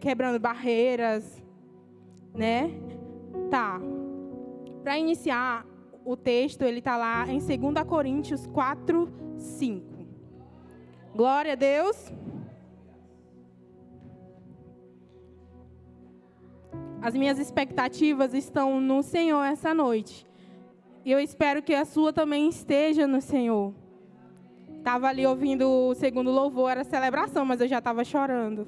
quebrando barreiras, né? Tá. Para iniciar, o texto, ele está lá em 2 Coríntios 4, 5. Glória a Deus. As minhas expectativas estão no Senhor essa noite. E eu espero que a sua também esteja no Senhor. Estava ali ouvindo o segundo louvor, era celebração, mas eu já estava chorando.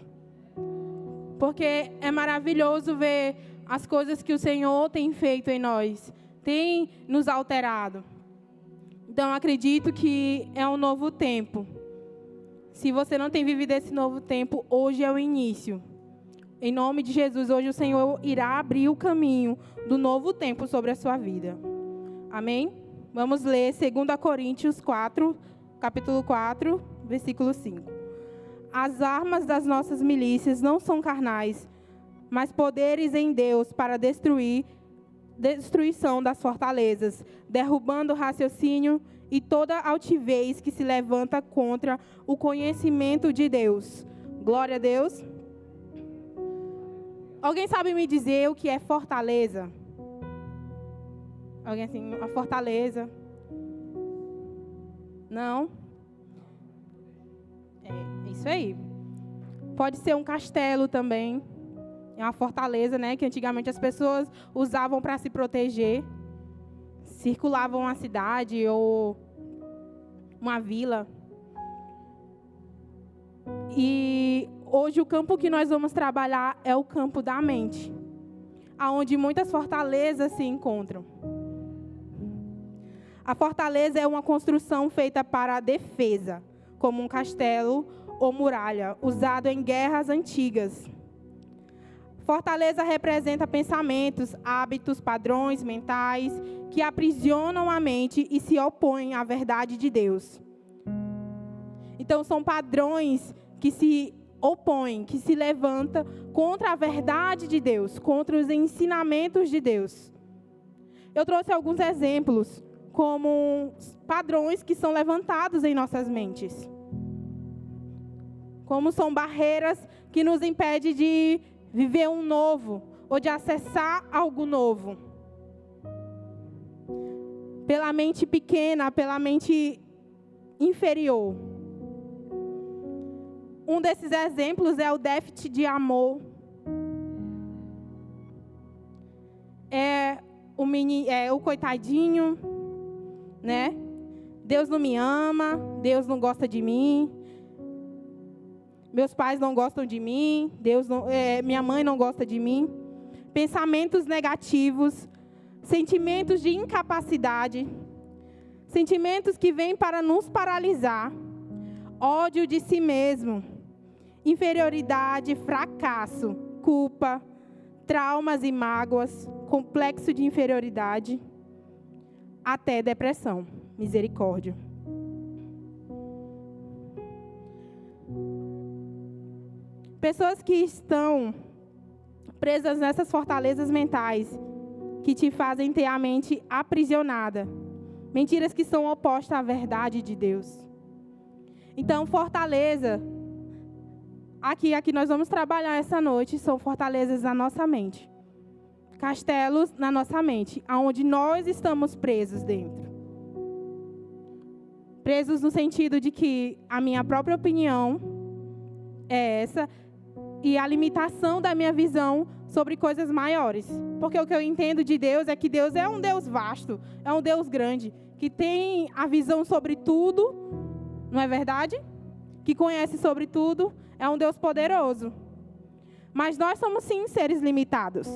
Porque é maravilhoso ver as coisas que o Senhor tem feito em nós. Tem nos alterado. Então, acredito que é um novo tempo. Se você não tem vivido esse novo tempo, hoje é o início. Em nome de Jesus, hoje o Senhor irá abrir o caminho do novo tempo sobre a sua vida. Amém? Vamos ler 2 Coríntios 4, capítulo 4, versículo 5. As armas das nossas milícias não são carnais, mas poderes em Deus para destruição das fortalezas, derrubando o raciocínio e toda altivez que se levanta contra o conhecimento de Deus. Glória a Deus. Alguém sabe me dizer o que é fortaleza? Alguém assim, a fortaleza? Não? É isso aí. Pode ser um castelo também. É uma fortaleza, né? Que antigamente as pessoas usavam para se proteger. Circulavam a cidade ou uma vila. E hoje o campo que nós vamos trabalhar é o campo da mente, aonde muitas fortalezas se encontram. A fortaleza é uma construção feita para a defesa, como um castelo ou muralha, usado em guerras antigas. Fortaleza representa pensamentos, hábitos, padrões mentais que aprisionam a mente e se opõem à verdade de Deus. Então, são padrões que se opõem, que se levantam contra a verdade de Deus, contra os ensinamentos de Deus. Eu trouxe alguns exemplos como padrões que são levantados em nossas mentes. Como são barreiras que nos impedem de viver um novo ou de acessar algo novo. Pela mente pequena, pela mente inferior. Um desses exemplos é o déficit de amor. É o coitadinho, né? Deus não me ama, Deus não gosta de mim. Meus pais não gostam de mim, minha mãe não gosta de mim. Pensamentos negativos, sentimentos de incapacidade, sentimentos que vêm para nos paralisar, ódio de si mesmo, inferioridade, fracasso, culpa, traumas e mágoas, complexo de inferioridade, até depressão. Misericórdia. Pessoas que estão presas nessas fortalezas mentais, que te fazem ter a mente aprisionada. Mentiras que são opostas à verdade de Deus. Então, fortaleza, aqui nós vamos trabalhar essa noite, são fortalezas na nossa mente. Castelos na nossa mente, aonde nós estamos presos dentro. Presos no sentido de que a minha própria opinião é essa, e a limitação da minha visão sobre coisas maiores. Porque o que eu entendo de Deus é que Deus é um Deus vasto, é um Deus grande, que tem a visão sobre tudo, não é verdade? Que conhece sobre tudo, é um Deus poderoso. Mas nós somos sim seres limitados.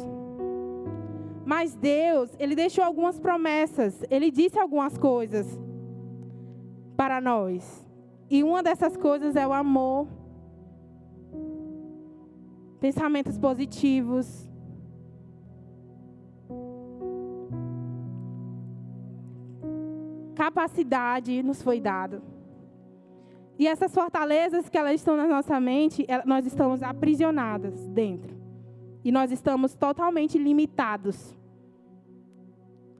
Mas Deus, Ele deixou algumas promessas, Ele disse algumas coisas para nós. E uma dessas coisas é o amor. Pensamentos positivos. Capacidade nos foi dado. E essas fortalezas que elas estão na nossa mente, nós estamos aprisionadas dentro. E nós estamos totalmente limitados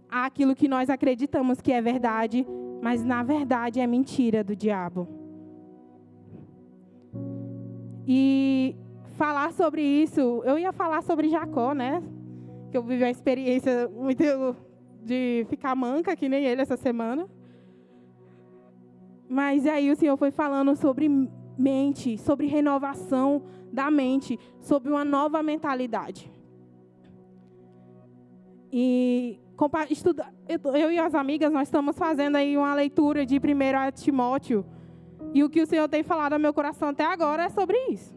àquilo que nós acreditamos que é verdade, mas na verdade é mentira do diabo. E falar sobre isso, eu ia falar sobre Jacó, né? Que eu vivi uma experiência muito de ficar manca, que nem ele, essa semana. Mas aí o Senhor foi falando sobre mente, sobre renovação da mente, sobre uma nova mentalidade. E eu e as amigas, nós estamos fazendo aí uma leitura de 1 Timóteo. E o que o Senhor tem falado ao meu coração até agora é sobre isso.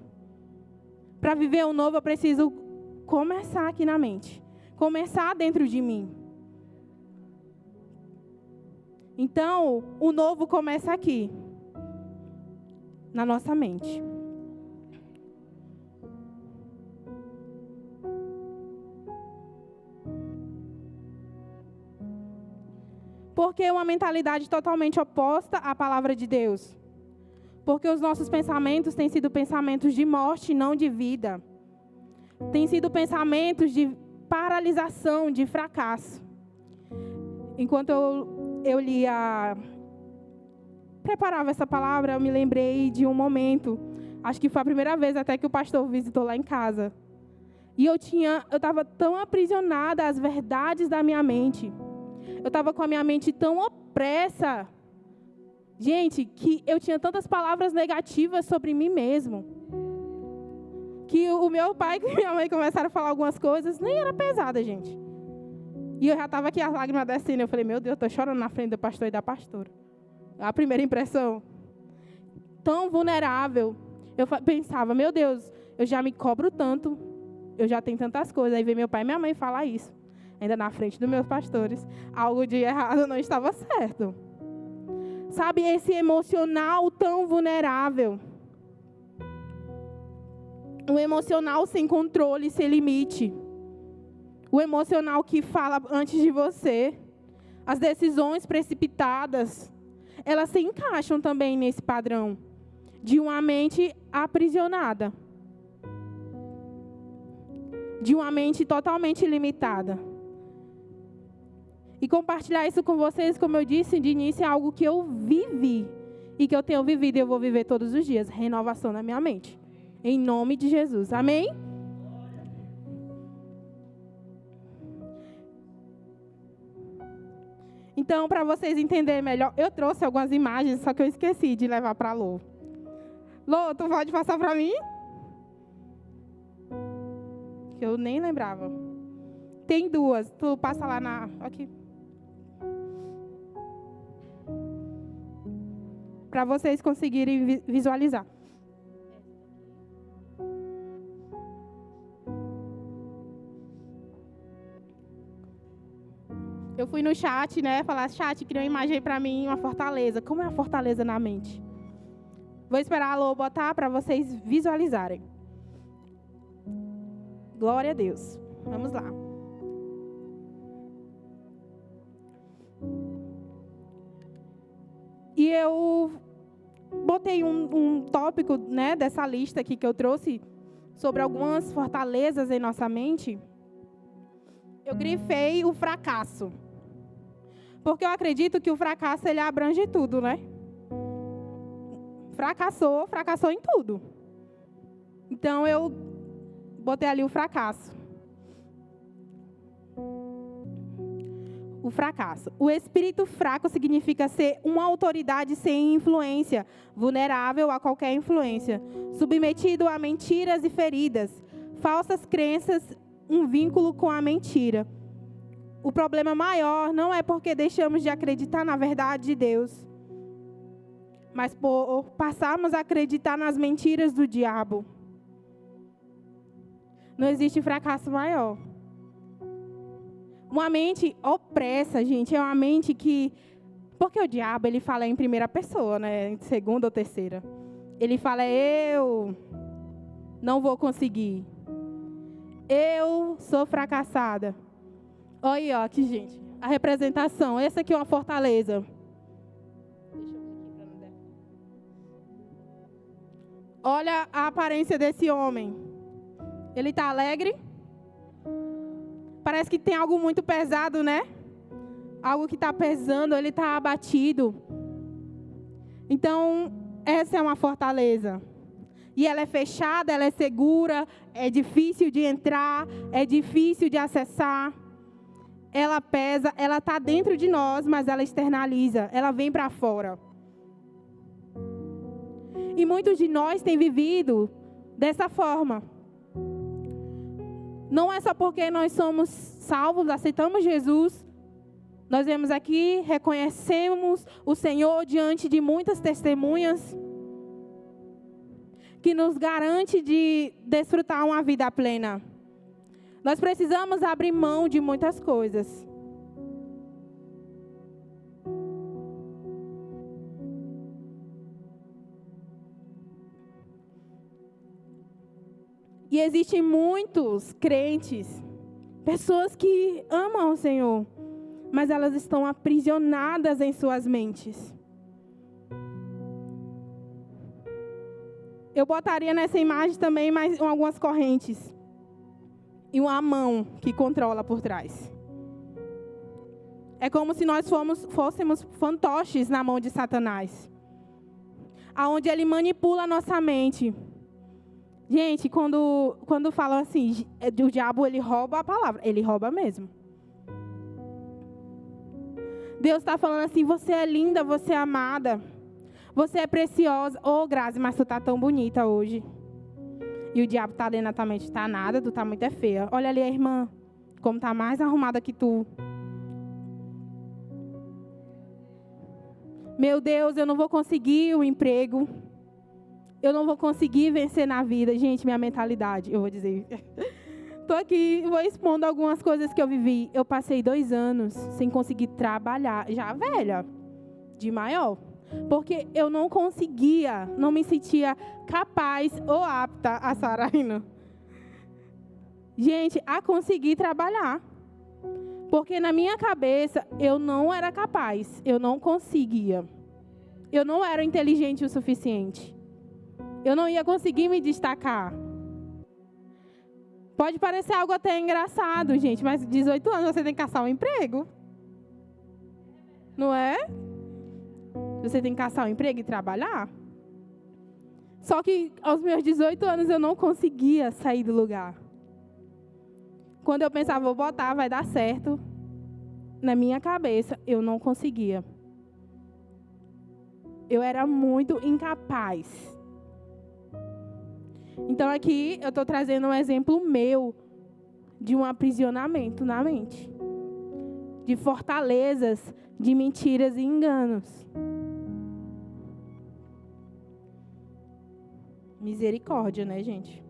Para viver o novo, eu preciso começar aqui na mente. Começar dentro de mim. Então, o novo começa aqui. Na nossa mente. Porque uma mentalidade totalmente oposta à palavra de Deus. Porque os nossos pensamentos têm sido pensamentos de morte, não de vida. Têm sido pensamentos de paralisação, de fracasso. Enquanto eu preparava essa palavra, eu me lembrei de um momento. Acho que foi a primeira vez até que o pastor visitou lá em casa. E eu estava tão aprisionada às verdades da minha mente. Eu estava com a minha mente tão opressa. Gente, que eu tinha tantas palavras negativas sobre mim mesmo. Que o meu pai e minha mãe começaram a falar algumas coisas, nem era pesada, gente. E eu já estava aqui, as lágrimas descendo. Eu falei, meu Deus, eu estou chorando na frente do pastor e da pastora. A primeira impressão. Tão vulnerável. Eu pensava, meu Deus, eu já me cobro tanto. Eu já tenho tantas coisas. Aí veio meu pai e minha mãe falar isso. Ainda na frente dos meus pastores. Algo de errado não estava certo. Sabe, esse emocional tão vulnerável. Um emocional sem controle, sem limite. O emocional que fala antes de você. As decisões precipitadas. Elas se encaixam também nesse padrão. De uma mente aprisionada. De uma mente totalmente limitada. E compartilhar isso com vocês, como eu disse de início, é algo que eu vivi. E que eu tenho vivido e eu vou viver todos os dias. Renovação na minha mente. Em nome de Jesus. Amém? Então, para vocês entenderem melhor, eu trouxe algumas imagens, só que eu esqueci de levar para a Lô. Lô, tu pode passar para mim? Que eu nem lembrava. Tem duas. Tu passa lá na... Aqui. Para vocês conseguirem visualizar. Eu fui no chat, né? Falar, chat, cria uma imagem para mim, uma fortaleza. Como é a fortaleza na mente? Vou esperar a Lô botar para vocês visualizarem. Glória a Deus. Vamos lá. E eu botei um tópico, né, dessa lista aqui que eu trouxe sobre algumas fortalezas em nossa mente. Eu grifei o fracasso. Porque eu acredito que o fracasso, ele abrange tudo, né? Fracassou em tudo. Então, eu botei ali o fracasso. O fracasso. O espírito fraco significa ser uma autoridade sem influência, vulnerável a qualquer influência, submetido a mentiras e feridas, falsas crenças, um vínculo com a mentira. O problema maior não é porque deixamos de acreditar na verdade de Deus, mas por passarmos a acreditar nas mentiras do diabo. Não existe fracasso maior. Uma mente opressa, gente, é uma mente que... Porque o diabo, ele fala em primeira pessoa, né? Em segunda ou terceira. Ele fala, eu não vou conseguir. Eu sou fracassada. Olha aí, ó, aqui, gente. A representação. Essa aqui é uma fortaleza. Deixa eu ver aqui para não der. Olha a aparência desse homem. Ele está alegre? Parece que tem algo muito pesado, né? Algo que está pesando, ele está abatido. Então, essa é uma fortaleza. e ela é fechada, ela é segura, é difícil de entrar, é difícil de acessar. Ela pesa, ela está dentro de nós, mas ela externaliza, ela vem para fora. E muitos de nós têm vivido dessa forma. Não é só porque nós somos salvos, aceitamos Jesus. Nós vemos aqui, reconhecemos o Senhor diante de muitas testemunhas, que nos garante de desfrutar uma vida plena. Nós precisamos abrir mão de muitas coisas. E existem muitos crentes, pessoas que amam o Senhor, mas elas estão aprisionadas em suas mentes. Eu botaria nessa imagem também mais algumas correntes. E uma mão que controla por trás. É como se nós fôssemos fantoches na mão de Satanás. Aonde ele manipula a nossa mente. Gente, quando falam assim, o diabo ele rouba a palavra. Ele rouba mesmo. Deus está falando assim, você é linda, você é amada. Você é preciosa. Ô, Grazi, mas tu tá tão bonita hoje. E o diabo tá dentro da tua mente. Tá nada, tu tá muito feia. Olha ali a irmã, como tá mais arrumada que tu. Meu Deus, eu não vou conseguir o emprego. Eu não vou conseguir vencer na vida. Gente, minha mentalidade, eu vou dizer. Tô aqui, vou expondo algumas coisas que eu vivi. Eu passei 2 anos sem conseguir trabalhar. Já velha, de maior. Porque eu não conseguia, não me sentia capaz ou apta a Saraína. Gente, a conseguir trabalhar. Porque na minha cabeça eu não era capaz, eu não conseguia. Eu não era inteligente o suficiente. Eu não ia conseguir me destacar. Pode parecer algo até engraçado, gente, mas 18 anos você tem que caçar um emprego. Não é? Você tem que caçar um emprego e trabalhar. Só que aos meus 18 anos eu não conseguia sair do lugar. Quando eu pensava, vou botar, vai dar certo. Na minha cabeça, eu não conseguia. Eu era muito incapaz. Então aqui eu estou trazendo um exemplo meu de um aprisionamento na mente. De fortalezas, de mentiras e enganos. Misericórdia, né, gente?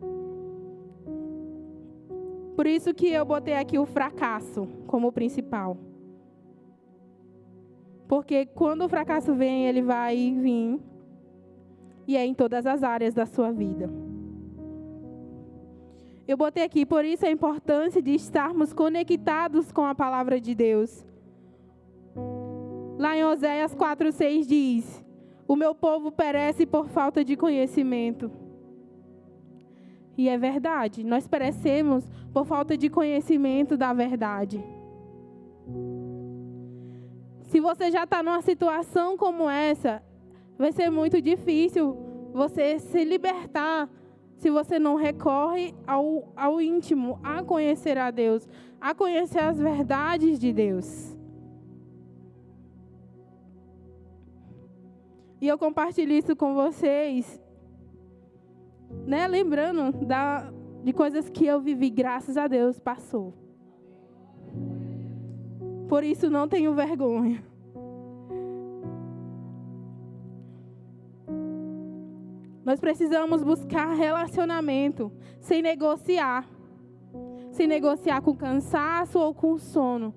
Por isso que eu botei aqui o fracasso como principal. Porque quando o fracasso vem, ele vai vir. E é em todas as áreas da sua vida. Eu botei aqui, por isso a importância de estarmos conectados com a palavra de Deus. Lá em Oséias 4:6 diz: o meu povo perece por falta de conhecimento. E é verdade, nós perecemos por falta de conhecimento da verdade. Se você já está numa situação como essa, vai ser muito difícil você se libertar se você não recorre ao íntimo, a conhecer a Deus, a conhecer as verdades de Deus. E eu compartilho isso com vocês, né? Lembrando de coisas que eu vivi, graças a Deus, passou. Por isso não tenho vergonha. Nós precisamos buscar relacionamento sem negociar. Sem negociar com cansaço ou com sono.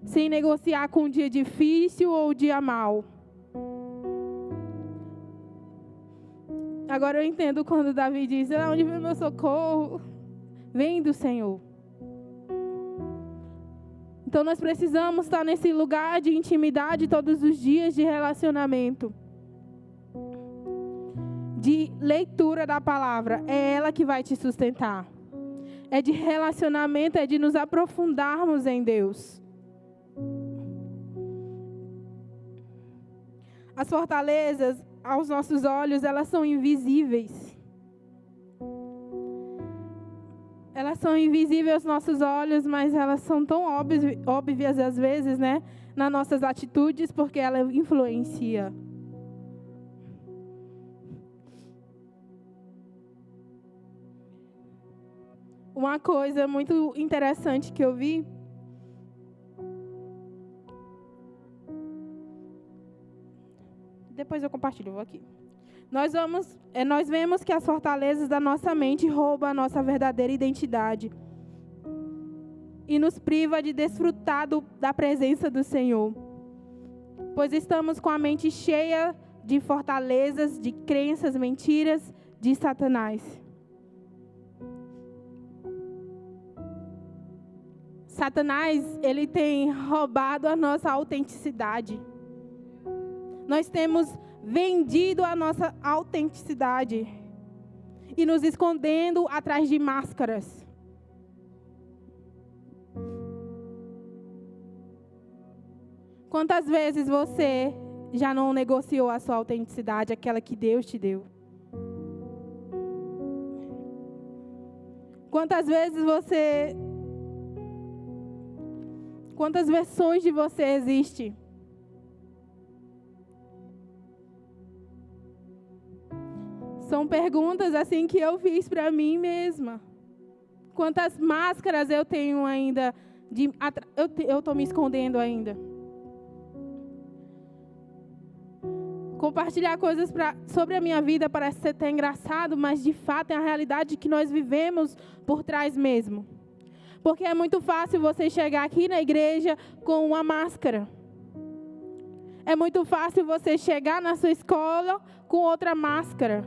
Sem negociar com um dia difícil ou um dia mau. Agora eu entendo quando Davi diz: onde vem o meu socorro? Vem do Senhor. Então nós precisamos estar nesse lugar de intimidade todos os dias, de relacionamento. De leitura da palavra. É ela que vai te sustentar. É de relacionamento, é de nos aprofundarmos em Deus. As fortalezas, aos nossos olhos, elas são invisíveis. Elas são invisíveis aos nossos olhos, mas elas são tão óbvias às vezes, né? Nas nossas atitudes, porque ela influencia. Uma coisa muito interessante que eu vi. Depois eu compartilho, vou aqui. Nós vemos que as fortalezas da nossa mente roubam a nossa verdadeira identidade e nos priva de desfrutar da presença do Senhor, pois estamos com a mente cheia de fortalezas, de crenças, mentiras de Satanás. Satanás, ele tem roubado a nossa autenticidade. Nós temos vendido a nossa autenticidade e nos escondendo atrás de máscaras. Quantas vezes você já não negociou a sua autenticidade, aquela que Deus te deu? Quantas versões de você existe? São perguntas assim que eu fiz para mim mesma. Quantas máscaras eu tenho ainda? Eu estou me escondendo ainda. Compartilhar coisas sobre a minha vida parece ser até engraçado, mas de fato é a realidade que nós vivemos por trás mesmo. Porque é muito fácil você chegar aqui na igreja com uma máscara. É muito fácil você chegar na sua escola com outra máscara.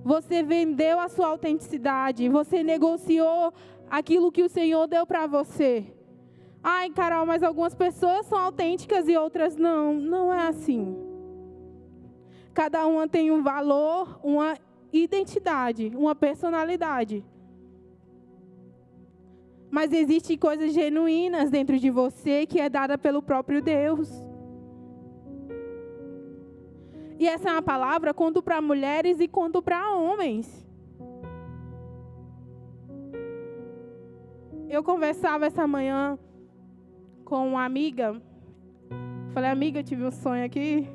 Você vendeu a sua autenticidade. Você negociou aquilo que o Senhor deu para você. Ai, Carol, mas algumas pessoas são autênticas e outras não. Não é assim. Cada uma tem um valor, uma identidade, uma personalidade. Mas existem coisas genuínas dentro de você que é dada pelo próprio Deus. E essa é uma palavra quanto para mulheres e quanto para homens. Eu conversava essa manhã com uma amiga. Falei, amiga, eu tive um sonho aqui.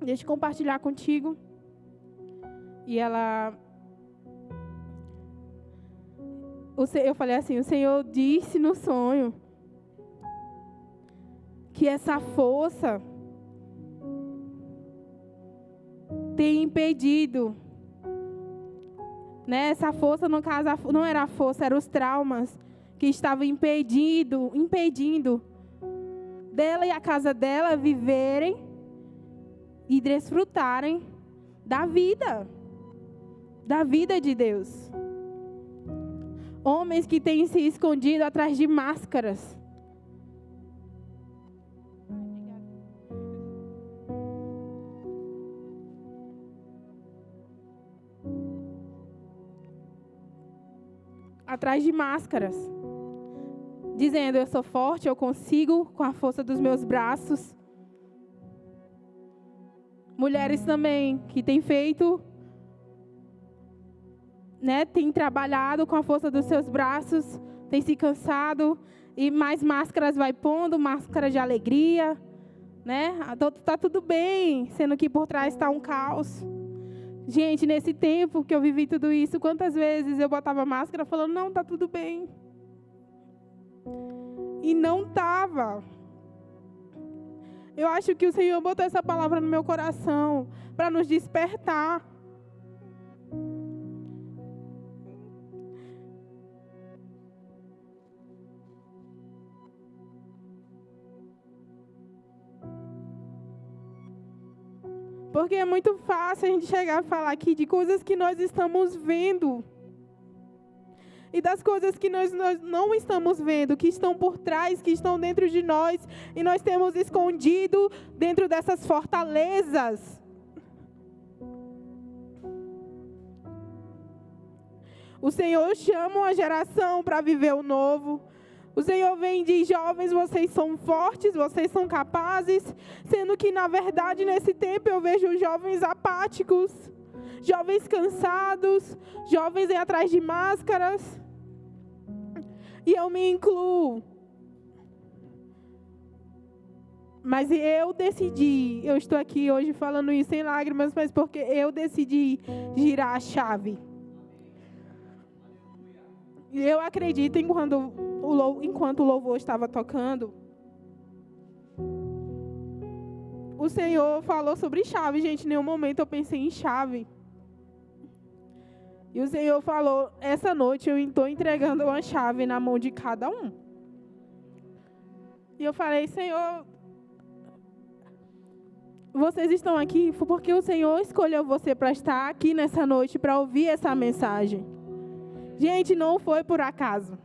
Deixa eu compartilhar contigo. E ela... Eu falei assim, o Senhor disse no sonho que essa força tem impedido, né? Essa força, no caso, não era a força, eram os traumas que estavam impedindo dela e a casa dela viverem e desfrutarem da vida de Deus. Homens que têm se escondido atrás de máscaras. Atrás de máscaras. Dizendo, eu sou forte, eu consigo com a força dos meus braços. Mulheres também que têm feito, né, têm trabalhado com a força dos seus braços, têm se cansado e mais máscaras vai pondo, máscara de alegria, né? Tá tudo bem, sendo que por trás está um caos. Gente, nesse tempo que eu vivi tudo isso, quantas vezes eu botava máscara falando, não, tá tudo bem. E não estava. Eu acho que o Senhor botou essa palavra no meu coração para nos despertar. Porque é muito fácil a gente chegar a falar aqui de coisas que nós estamos vendo. E das coisas que nós não estamos vendo, que estão por trás, que estão dentro de nós. E nós temos escondido dentro dessas fortalezas. O Senhor chama uma geração para viver o novo. O Senhor vem e diz: jovens, vocês são fortes, vocês são capazes, sendo que, na verdade, nesse tempo eu vejo jovens apáticos, jovens cansados, jovens aí atrás de máscaras. E eu me incluo. Mas eu decidi, eu estou aqui hoje falando isso em lágrimas, mas porque eu decidi girar a chave. E eu acredito, enquanto o louvor estava tocando, o Senhor falou sobre chave. Gente, em nenhum momento eu pensei em chave. E o Senhor falou: essa noite eu estou entregando uma chave na mão de cada um. E eu falei: Senhor, vocês estão aqui porque o Senhor escolheu você para estar aqui nessa noite, para ouvir essa mensagem. Gente, não foi por acaso.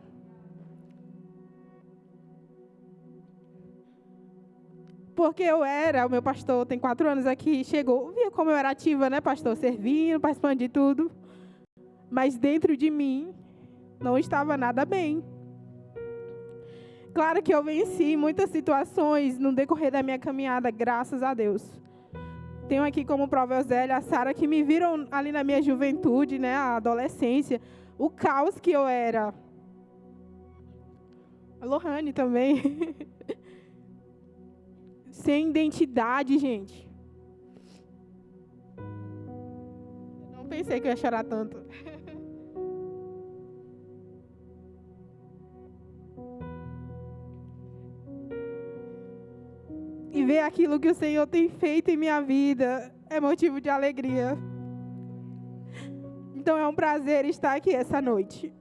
Porque o meu pastor tem 4 anos aqui, chegou, via como eu era ativa, né, pastor? Servindo, participando de tudo. Mas dentro de mim, não estava nada bem. Claro que eu venci muitas situações no decorrer da minha caminhada, graças a Deus. Tenho aqui como prova a Zélia, a Sara, que me viram ali na minha juventude, né, a adolescência, o caos que eu era. A Lohane também. Sem identidade, gente. Eu não pensei que eu ia chorar tanto. E ver aquilo que o Senhor tem feito em minha vida é motivo de alegria. Então é um prazer estar aqui essa noite.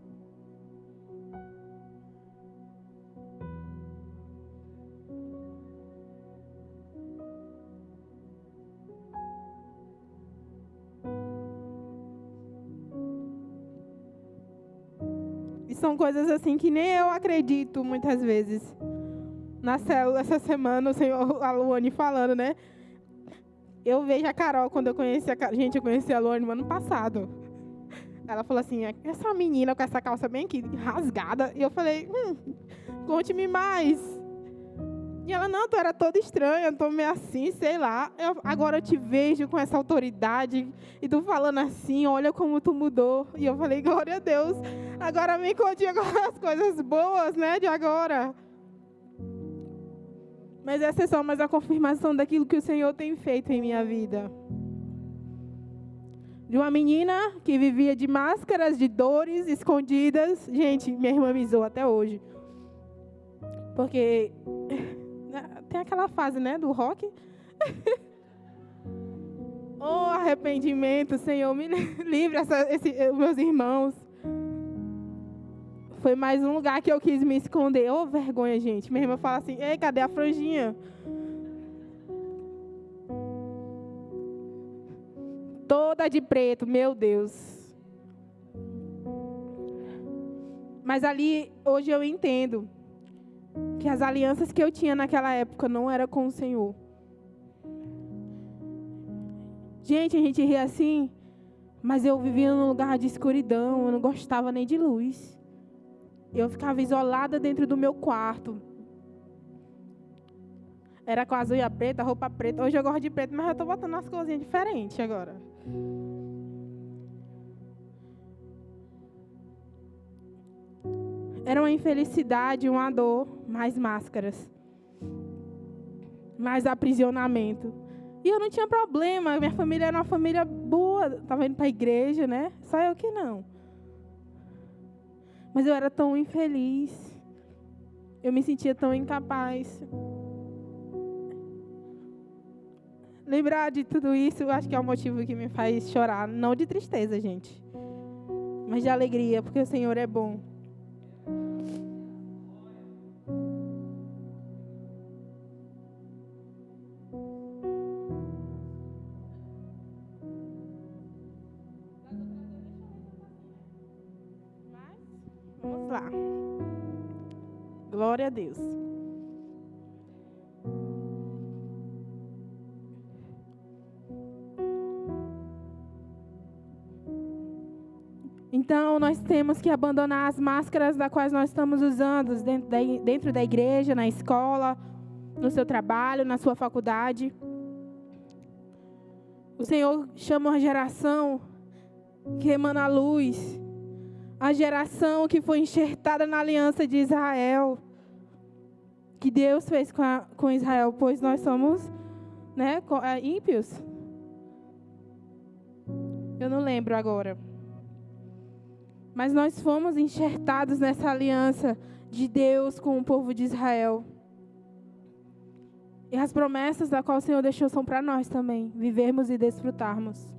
E são coisas assim que nem eu acredito muitas vezes. Na célula, essa semana, o Senhor, a Luane falando, né? Eu vejo a Carol, quando eu conheci a Carol. Gente, eu conheci a Luane no ano passado. Ela falou assim: essa menina com essa calça bem aqui, rasgada. E eu falei: conte-me mais. E ela: não, tu era toda estranha, tô meio assim, sei lá. Agora eu te vejo com essa autoridade. E tu falando assim, olha como tu mudou. E eu falei: glória a Deus. Agora me conte agora as coisas boas, né, de agora. Mas essa é só mais a confirmação daquilo que o Senhor tem feito em minha vida. De uma menina que vivia de máscaras, de dores escondidas. Gente, minha irmã me zoa até hoje. Porque tem aquela fase, né, do rock. Oh, arrependimento, Senhor, me livre meus irmãos. Foi mais um lugar que eu quis me esconder. Oh, vergonha, gente. Minha irmã fala assim: ei, cadê a franjinha? Toda de preto, meu Deus. Mas ali, hoje eu entendo que as alianças que eu tinha naquela época não eram com o Senhor. Gente, a gente ri assim, mas eu vivia num lugar de escuridão, eu não gostava nem de luz. Eu ficava isolada dentro do meu quarto. Era com as unhas pretas, roupa preta. Hoje eu gosto de preto, mas eu estou botando umas coisinhas diferentes agora. Era uma infelicidade, uma dor, mais máscaras. Mais aprisionamento. E eu não tinha problema, minha família era uma família boa. Estava indo para a igreja, né? Só eu que não. Mas eu era tão infeliz. Eu me sentia tão incapaz. Lembrar de tudo isso, eu acho que é o motivo que me faz chorar. Não de tristeza, gente. Mas de alegria, porque o Senhor é bom. Vamos lá. Glória a Deus. Então, nós temos que abandonar as máscaras das quais nós estamos usando dentro da igreja, na escola, no seu trabalho, na sua faculdade. O Senhor chama uma geração que emana luz, a geração que foi enxertada na aliança de Israel, que Deus fez com Israel, pois nós somos, ímpios. Eu não lembro agora. Mas nós fomos enxertados nessa aliança de Deus com o povo de Israel. E as promessas da qual o Senhor deixou são para nós também, vivermos e desfrutarmos.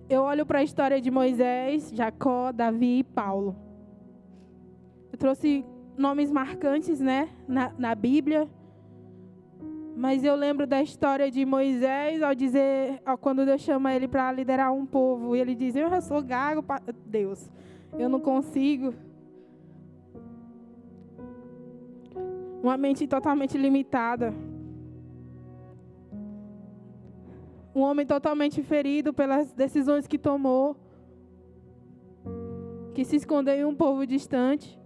Eu olho para a história de Moisés, Jacó, Davi e Paulo. Eu trouxe nomes marcantes, na Bíblia. Mas eu lembro da história de Moisés quando Deus chama ele para liderar um povo. E ele diz, eu já sou gago, Deus, eu não consigo. Uma mente totalmente limitada. Um homem totalmente ferido pelas decisões que tomou. Que se escondeu em um povo distante.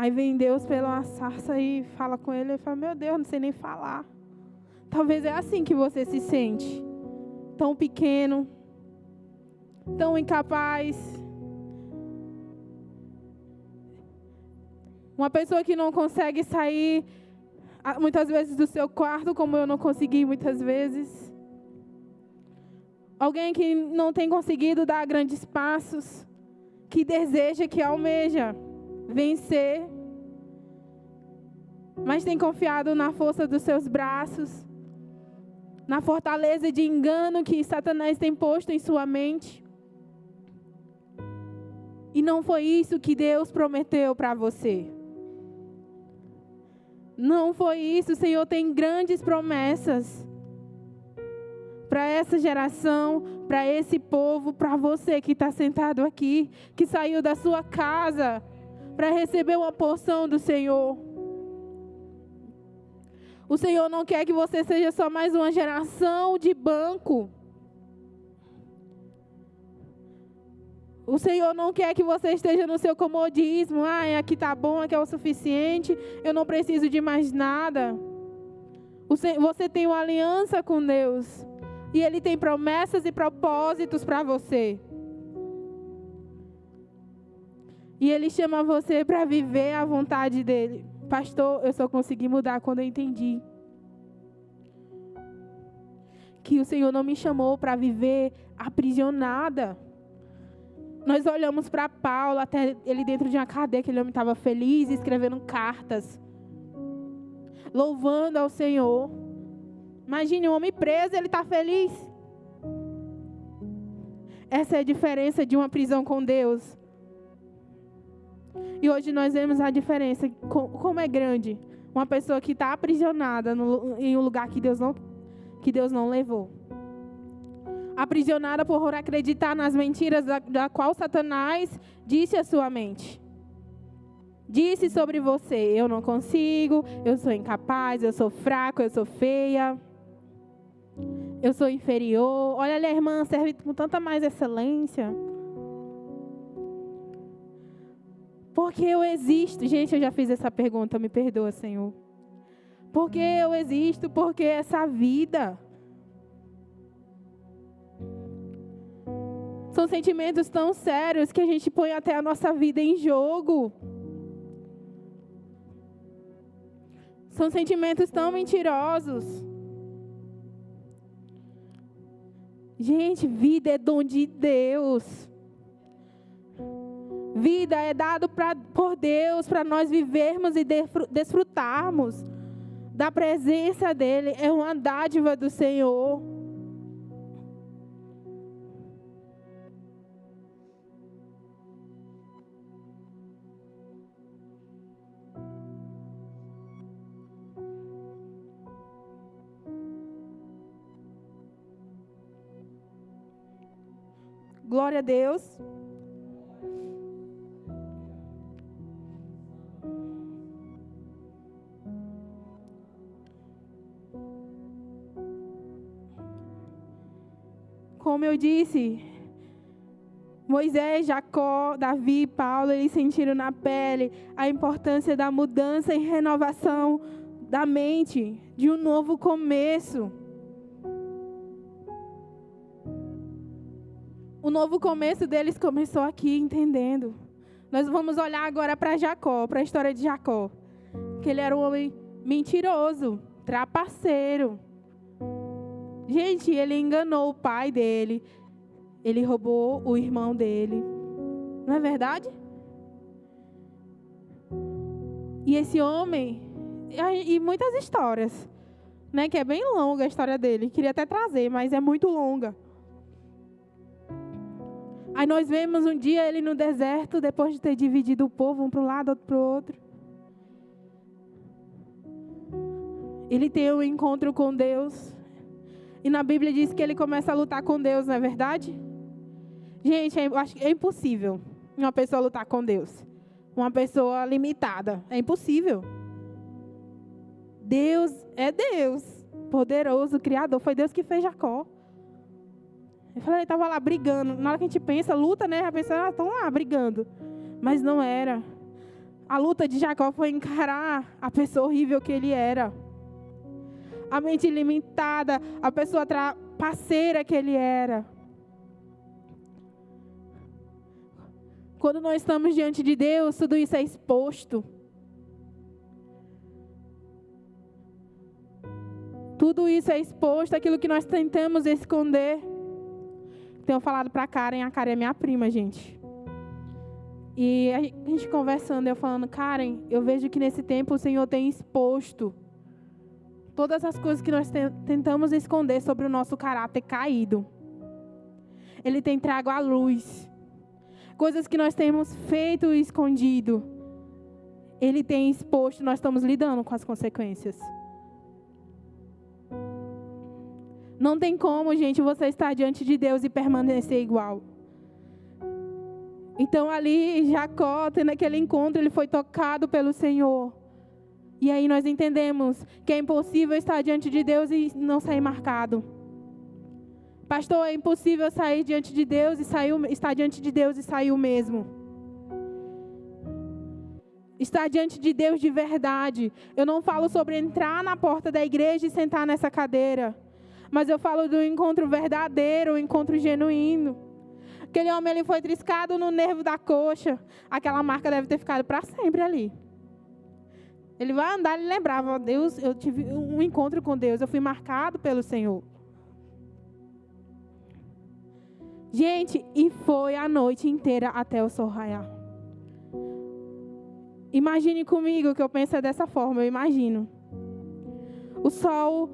Aí vem Deus pela sarça e fala com ele. Ele fala, meu Deus, não sei nem falar. Talvez é assim que você se sente. Tão pequeno. Tão incapaz. Uma pessoa que não consegue sair muitas vezes do seu quarto, como eu não consegui muitas vezes. Alguém que não tem conseguido dar grandes passos. Que deseja, que almeja vencer, mas tem confiado na força dos seus braços, na fortaleza de engano que Satanás tem posto em sua mente. E não foi isso que Deus prometeu para você. Não foi isso. O Senhor tem grandes promessas para essa geração, para esse povo, para você que está sentado aqui, que saiu da sua casa para receber uma porção do Senhor. O Senhor não quer que você seja só mais uma geração de banco. O Senhor não quer que você esteja no seu comodismo. Aqui está bom, aqui é o suficiente, eu não preciso de mais nada. Você tem uma aliança com Deus. E Ele tem promessas e propósitos para você. E Ele chama você para viver a vontade dEle. Pastor, eu só consegui mudar quando eu entendi que o Senhor não me chamou para viver aprisionada. Nós olhamos para Paulo, até ele dentro de uma cadeia, aquele homem estava feliz, escrevendo cartas, louvando ao Senhor. Imagine um homem preso, ele está feliz. Essa é a diferença de uma prisão com Deus. E hoje nós vemos a diferença, como é grande. Uma pessoa que está aprisionada em um lugar que Deus não levou. Aprisionada por acreditar nas mentiras da qual Satanás disse à sua mente. Disse sobre você, eu não consigo, eu sou incapaz, eu sou fraco, eu sou feia. Eu sou inferior. Olha ali, a irmã serve com tanta mais excelência. Porque eu existo. Gente, eu já fiz essa pergunta, me perdoa, Senhor. Porque eu existo, porque essa vida. São sentimentos tão sérios que a gente põe até a nossa vida em jogo. São sentimentos tão mentirosos. Gente, vida é dom de Deus. Vida é dado por Deus para nós vivermos e desfrutarmos da presença dEle. É uma dádiva do Senhor. Glória a Deus. como eu disse, Moisés, Jacó, Davi, Paulo, eles sentiram na pele a importância da mudança e renovação da mente, de um novo começo. O novo começo deles começou aqui, entendendo. Nós vamos olhar agora para Jacó, para a história de Jacó. Que ele era um homem mentiroso, trapaceiro. Gente, ele enganou o pai dele. Ele roubou o irmão dele. Não é verdade? E esse homem... E muitas histórias, né? Que é bem longa a história dele. Queria até trazer, mas é muito longa. Aí nós vemos um dia ele no deserto, depois de ter dividido o povo, um para um lado, outro para o outro. Ele tem um encontro com Deus. E na Bíblia diz que ele começa a lutar com Deus, não é verdade? Gente, eu acho que é impossível uma pessoa lutar com Deus. Uma pessoa limitada. É impossível. Deus é Deus. Poderoso, Criador. Foi Deus que fez Jacó. Ele estava lá brigando. Na hora que a gente pensa, luta, né? A pessoa estão lá brigando. Mas não era. A luta de Jacó foi encarar a pessoa horrível que ele era. A mente limitada, a pessoa trapaceira que ele era. Quando nós estamos diante de Deus, tudo isso é exposto. Tudo isso é exposto, aquilo que nós tentamos esconder. Tenho falado para a Karen é minha prima, gente. E a gente conversando, eu falando, Karen, eu vejo que nesse tempo o Senhor tem exposto todas as coisas que nós tentamos esconder sobre o nosso caráter caído. Ele tem trago à luz. Coisas que nós temos feito e escondido. Ele tem exposto, nós estamos lidando com as consequências. Não tem como, gente, você estar diante de Deus e permanecer igual. Então ali, Jacó, tendo aquele encontro, ele foi tocado pelo Senhor. E aí nós entendemos que é impossível estar diante de Deus e não sair marcado. Pastor, é impossível sair diante de Deus e estar diante de Deus e sair o mesmo. Estar diante de Deus de verdade. Eu não falo sobre entrar na porta da igreja e sentar nessa cadeira. Mas eu falo do encontro verdadeiro, o encontro genuíno. Aquele homem, ele foi triscado no nervo da coxa. Aquela marca deve ter ficado para sempre ali. Ele vai andar e lembrava, Deus, eu tive um encontro com Deus. Eu fui marcado pelo Senhor. Gente, e foi a noite inteira até o sol raiar. Imagine comigo que eu penso dessa forma, eu imagino. O sol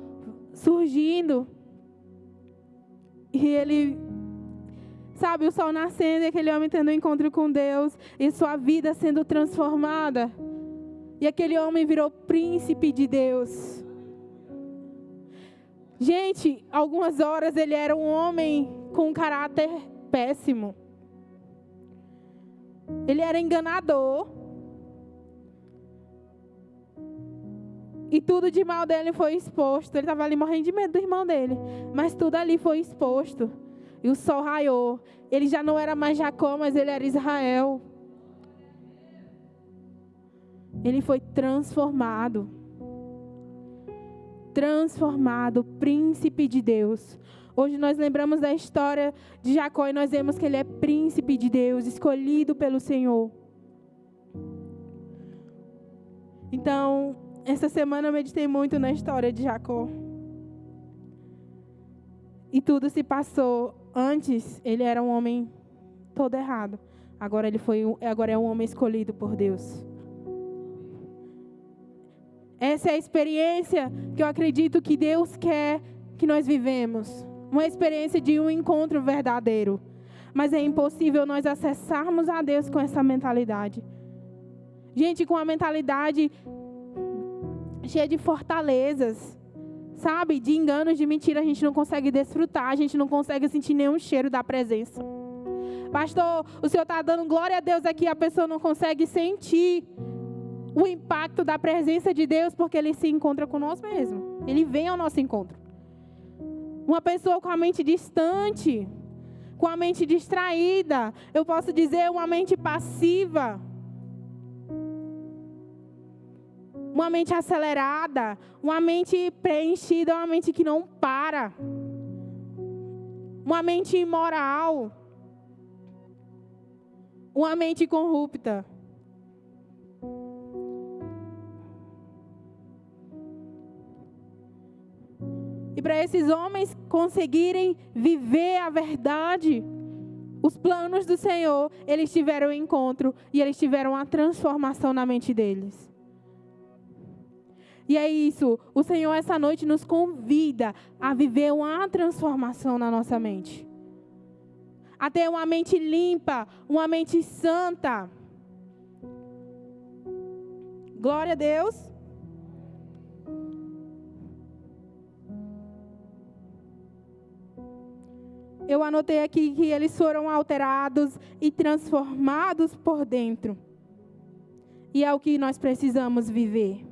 surgindo. E ele, sabe, o sol nascendo e aquele homem tendo um encontro com Deus. E sua vida sendo transformada. E aquele homem virou príncipe de Deus. Gente, algumas horas ele era um homem com um caráter péssimo. Ele era enganador. E tudo de mal dele foi exposto. Ele estava ali morrendo de medo do irmão dele. Mas tudo ali foi exposto. E o sol raiou. Ele já não era mais Jacó, mas ele era Israel. Ele foi transformado. Transformado, príncipe de Deus. Hoje nós lembramos da história de Jacó e nós vemos que ele é príncipe de Deus, escolhido pelo Senhor. Então, essa semana eu meditei muito na história de Jacó. E tudo se passou. Antes, ele era um homem todo errado. Agora é um homem escolhido por Deus. Essa é a experiência que eu acredito que Deus quer que nós vivemos. Uma experiência de um encontro verdadeiro. Mas é impossível nós acessarmos a Deus com essa mentalidade. Gente, com a mentalidade cheia de fortalezas, sabe? De enganos, de mentira, a gente não consegue desfrutar, a gente não consegue sentir nenhum cheiro da presença. Pastor, o Senhor está dando glória a Deus aqui, a pessoa não consegue sentir o impacto da presença de Deus, porque Ele se encontra conosco mesmo. Ele vem ao nosso encontro. Uma pessoa com a mente distante, com a mente distraída, eu posso dizer uma mente passiva, uma mente acelerada, uma mente preenchida, uma mente que não para, uma mente imoral, uma mente corrupta. E para esses homens conseguirem viver a verdade, os planos do Senhor, eles tiveram um encontro e eles tiveram uma transformação na mente deles. E é isso, o Senhor essa noite nos convida a viver uma transformação na nossa mente. A ter uma mente limpa, uma mente santa. Glória a Deus. Eu anotei aqui que eles foram alterados e transformados por dentro. E é o que nós precisamos viver.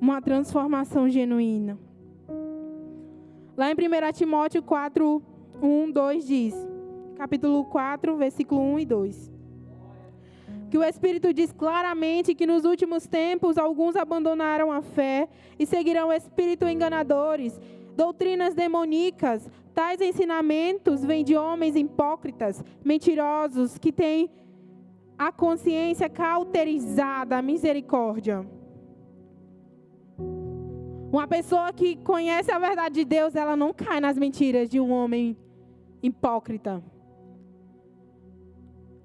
Uma transformação genuína. Lá em 1 Timóteo 4, 1, 2 diz, capítulo 4, versículo 1 e 2. Que o Espírito diz claramente que nos últimos tempos alguns abandonaram a fé e seguirão espíritos enganadores, doutrinas demoníacas. Tais ensinamentos vêm de homens hipócritas, mentirosos, que têm a consciência cauterizada, misericórdia. Uma pessoa que conhece a verdade de Deus, ela não cai nas mentiras de um homem hipócrita.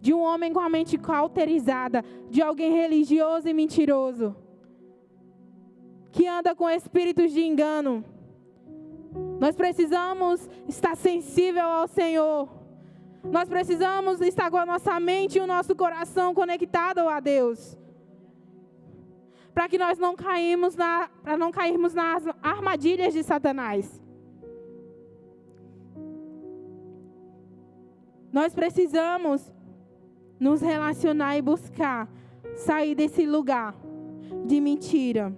De um homem com a mente cauterizada, de alguém religioso e mentiroso, que anda com espíritos de engano. Nós precisamos estar sensível ao Senhor. Nós precisamos estar com a nossa mente e o nosso coração conectado a Deus. Para que nós não cairmos nas armadilhas de Satanás. Nós precisamos nos relacionar e buscar sair desse lugar de mentira.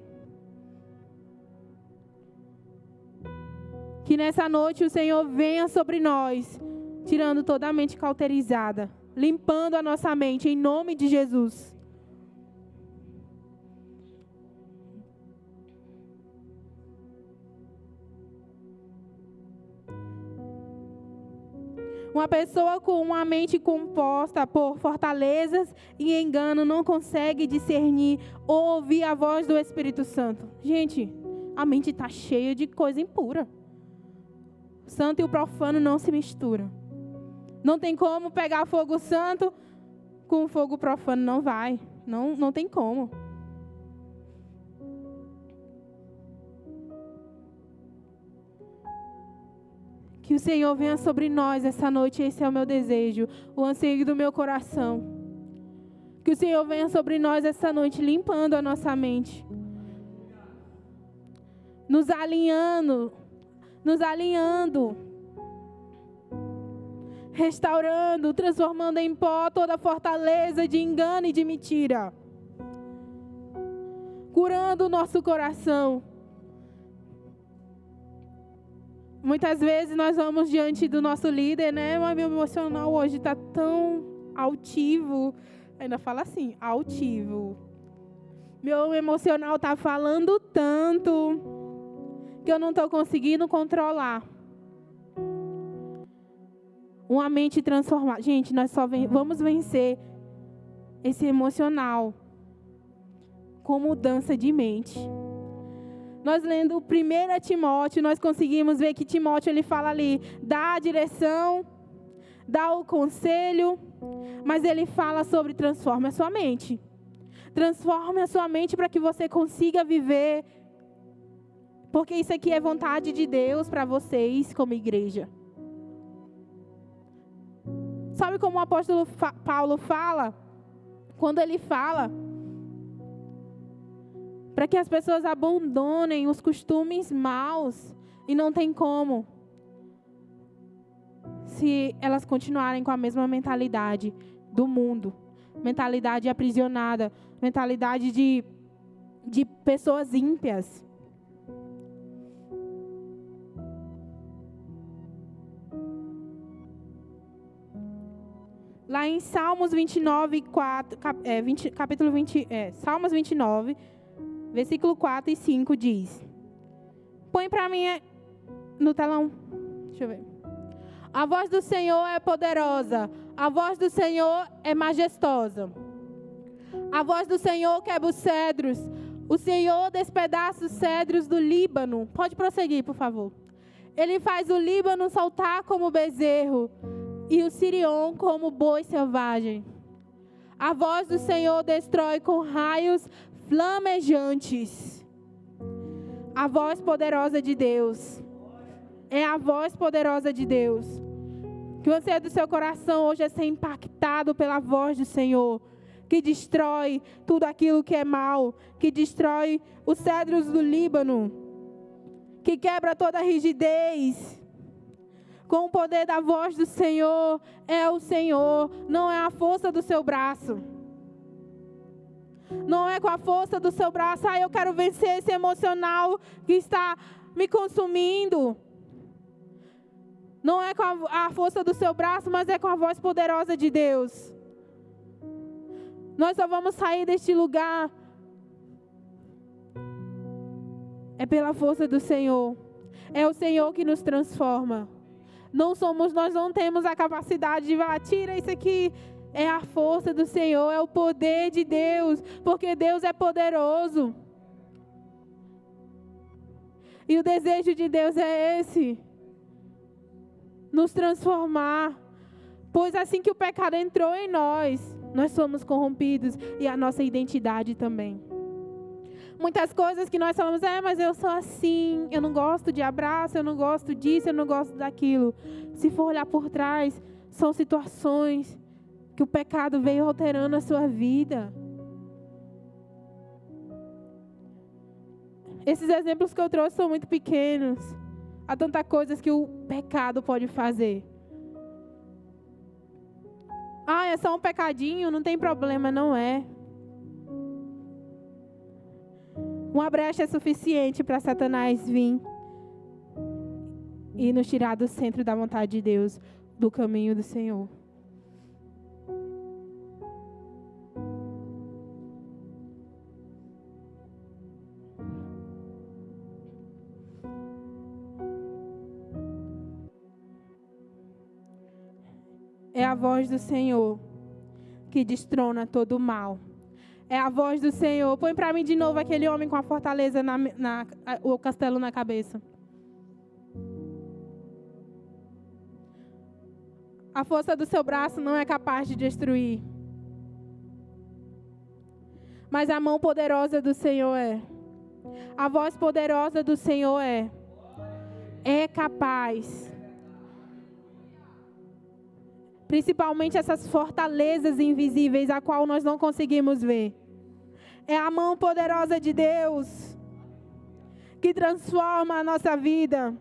Que nessa noite o Senhor venha sobre nós, tirando toda a mente cauterizada, limpando a nossa mente, em nome de Jesus. Uma pessoa com uma mente composta por fortalezas e engano não consegue discernir ou ouvir a voz do Espírito Santo. Gente, a mente está cheia de coisa impura. O santo e o profano não se misturam. Não tem como pegar fogo santo com fogo profano, não vai. Não tem como. Que o Senhor venha sobre nós essa noite, esse é o meu desejo, o anseio do meu coração. Que o Senhor venha sobre nós essa noite, limpando a nossa mente. Nos alinhando, restaurando, transformando em pó toda fortaleza de engano e de mentira. Curando o nosso coração. Muitas vezes nós vamos diante do nosso líder, né? Mas meu emocional hoje está tão altivo. Ainda fala assim, altivo. Meu emocional está falando tanto que eu não estou conseguindo controlar. Uma mente transformada. Gente, nós só vamos vencer esse emocional com mudança de mente. Nós lendo 1 Timóteo, nós conseguimos ver que Timóteo ele fala ali, dá a direção, dá o conselho, mas ele fala sobre transforme a sua mente. Transforme a sua mente para que você consiga viver, porque isso aqui é vontade de Deus para vocês como igreja. Sabe como o apóstolo Paulo fala? Quando ele fala para que as pessoas abandonem os costumes maus, e não tem como, se elas continuarem com a mesma mentalidade do mundo, mentalidade aprisionada, mentalidade de pessoas ímpias. Está em Salmos 29, 4, capítulo 20, Salmos 29, versículo 4 e 5 diz. Põe para mim no telão. Deixa eu ver. A voz do Senhor é poderosa. A voz do Senhor é majestosa. A voz do Senhor quebra os cedros. O Senhor despedaça os cedros do Líbano. Pode prosseguir, por favor. Ele faz o Líbano saltar como bezerro e o Sirion como boi selvagem. A voz do Senhor destrói com raios flamejantes. A voz poderosa de Deus. É a voz poderosa de Deus. Que você do seu coração hoje é ser impactado pela voz do Senhor, que destrói tudo aquilo que é mal, que destrói os cedros do Líbano, que quebra toda a rigidez. Com o poder da voz do Senhor, é o Senhor, não é a força do seu braço. Não é com a força do seu braço, eu quero vencer esse emocional que está me consumindo. Não é com a força do seu braço, mas é com a voz poderosa de Deus. Nós só vamos sair deste lugar. É pela força do Senhor. É o Senhor que nos transforma. Nós não temos a capacidade de falar, tira isso aqui. É a força do Senhor, é o poder de Deus, porque Deus é poderoso. E o desejo de Deus é esse. Nos transformar, pois assim que o pecado entrou em nós somos corrompidos e a nossa identidade também. Muitas coisas que nós falamos, mas eu sou assim, eu não gosto de abraço, eu não gosto disso, eu não gosto daquilo. Se for olhar por trás, são situações que o pecado veio alterando a sua vida. Esses exemplos que eu trouxe são muito pequenos. Há tantas coisas que o pecado pode fazer. É só um pecadinho, não tem problema, não é. Uma brecha é suficiente para Satanás vir e nos tirar do centro da vontade de Deus, do caminho do Senhor. É a voz do Senhor que destrona todo o mal. É a voz do Senhor. Põe para mim de novo aquele homem com a fortaleza, o castelo na cabeça. A força do seu braço não é capaz de destruir. Mas a mão poderosa do Senhor é. A voz poderosa do Senhor é capaz. Principalmente essas fortalezas invisíveis, a qual nós não conseguimos ver. É a mão poderosa de Deus que transforma a nossa vida.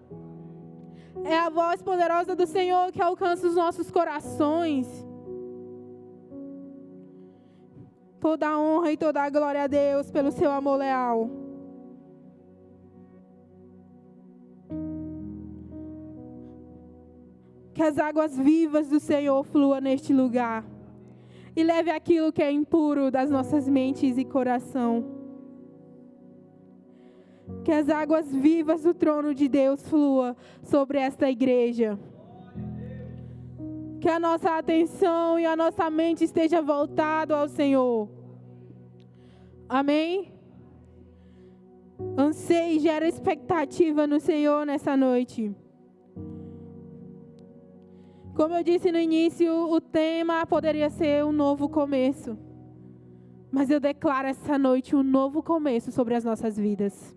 É a voz poderosa do Senhor que alcança os nossos corações. Toda a honra e toda a glória a Deus pelo seu amor leal. Que as águas vivas do Senhor fluam neste lugar. E leve aquilo que é impuro das nossas mentes e coração. Que as águas vivas do trono de Deus fluam sobre esta igreja. Que a nossa atenção e a nossa mente esteja voltado ao Senhor. Amém? Anseie e gera expectativa no Senhor nessa noite. Como eu disse no início, o tema poderia ser um novo começo. Mas eu declaro essa noite um novo começo sobre as nossas vidas.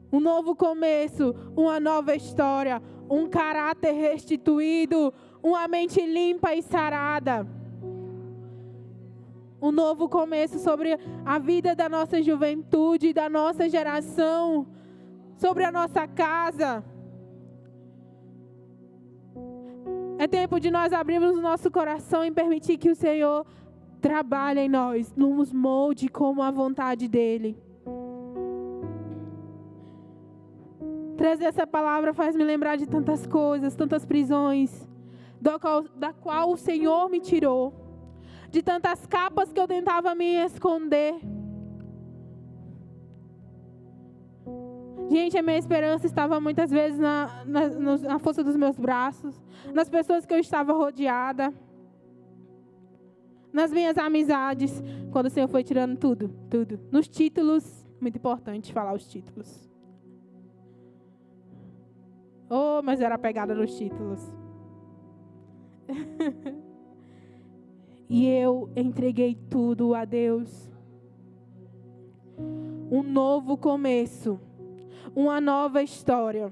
Um novo começo, uma nova história, um caráter restituído, uma mente limpa e sarada. Um novo começo sobre a vida da nossa juventude, da nossa geração, sobre a nossa casa. É tempo de nós abrirmos o nosso coração e permitir que o Senhor trabalhe em nós, nos molde como a vontade dEle. Trazer essa palavra faz me lembrar de tantas coisas, tantas prisões, da qual o Senhor me tirou, de tantas capas que eu tentava me esconder. Gente, a minha esperança estava muitas vezes na força dos meus braços, nas pessoas que eu estava rodeada, nas minhas amizades, quando o Senhor foi tirando tudo. Nos títulos, muito importante falar os títulos. Oh, mas era pegada nos títulos. E eu entreguei tudo a Deus. Um novo começo. Uma nova história.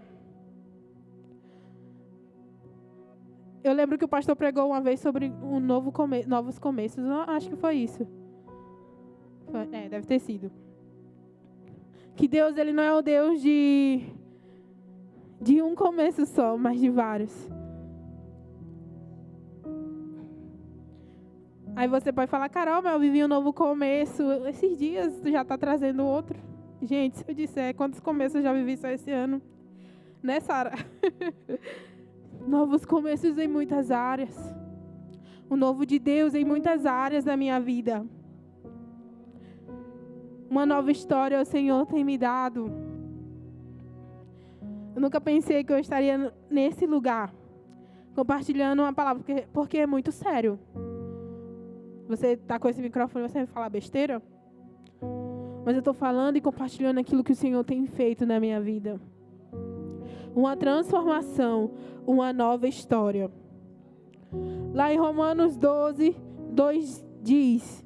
Eu lembro que o pastor pregou uma vez sobre um novos começos. Eu acho que foi isso. Deve ter sido. Que Deus, Ele não é o Deus de um começo só, mas de vários. Aí você pode falar, Carol, mas eu vivi um novo começo. Esses dias tu já está trazendo outro. Gente, se eu disser quantos começos eu já vivi só esse ano. Né, Sara? Novos começos em muitas áreas. O novo de Deus em muitas áreas da minha vida. Uma nova história o Senhor tem me dado. Eu nunca pensei que eu estaria nesse lugar, compartilhando uma palavra, porque é muito sério. Você está com esse microfone, você vai falar besteira? Mas eu estou falando e compartilhando aquilo que o Senhor tem feito na minha vida. Uma transformação, uma nova história. Lá em Romanos 12, 2 diz...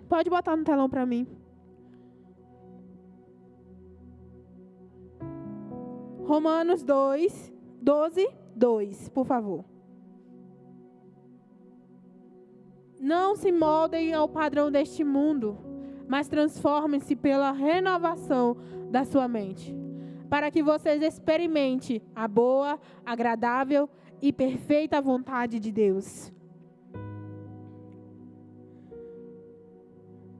Pode botar no telão para mim. Romanos 12, 2, por favor. Não se moldem ao padrão deste mundo, mas transformem-se pela renovação da sua mente, para que vocês experimentem a boa, agradável e perfeita vontade de Deus.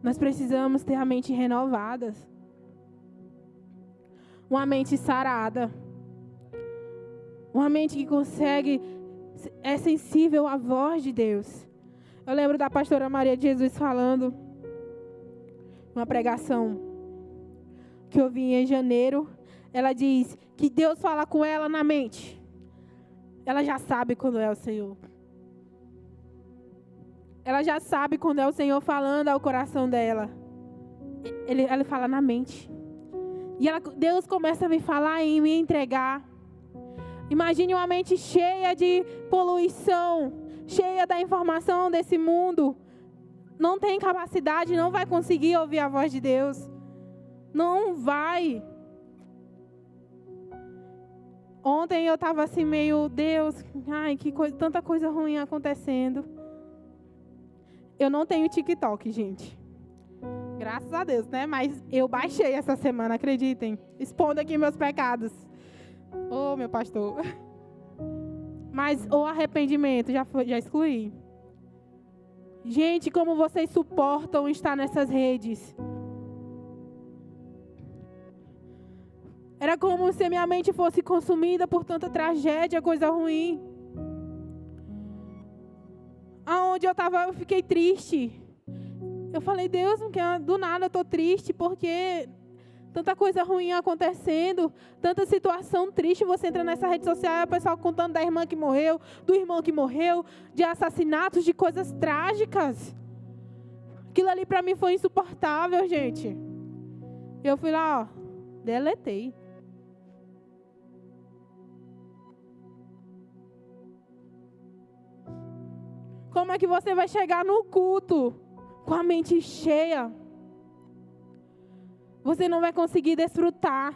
Nós precisamos ter a mente renovada. Uma mente sarada. Uma mente que é sensível à voz de Deus. Eu lembro da pastora Maria de Jesus falando, uma pregação que eu vi em janeiro. Ela diz que Deus fala com ela na mente. Ela já sabe quando é o Senhor. Ela já sabe quando é o Senhor falando ao coração dela. Ela fala na mente. E Deus começa a me falar e me entregar. Imagine uma mente cheia de poluição, cheia da informação desse mundo. Não tem capacidade, não vai conseguir ouvir a voz de Deus. Não vai. Ontem eu estava assim meio, Deus, ai, tanta coisa ruim acontecendo. Eu não tenho TikTok, gente. Graças a Deus, né? Mas eu baixei essa semana, acreditem. Expondo aqui meus pecados. Ô, meu pastor. Mas o arrependimento, já excluí. Gente, como vocês suportam estar nessas redes? Era como se minha mente fosse consumida por tanta tragédia, coisa ruim. Aonde eu estava, eu fiquei triste. Eu falei, Deus, do nada eu estou triste, porque tanta coisa ruim acontecendo, tanta situação triste. Você entra nessa rede social, o pessoal contando da irmã que morreu, do irmão que morreu, de assassinatos, de coisas trágicas. Aquilo ali para mim foi insuportável, gente. Eu fui lá, deletei. Como é que você vai chegar no culto com a mente cheia? Você não vai conseguir desfrutar.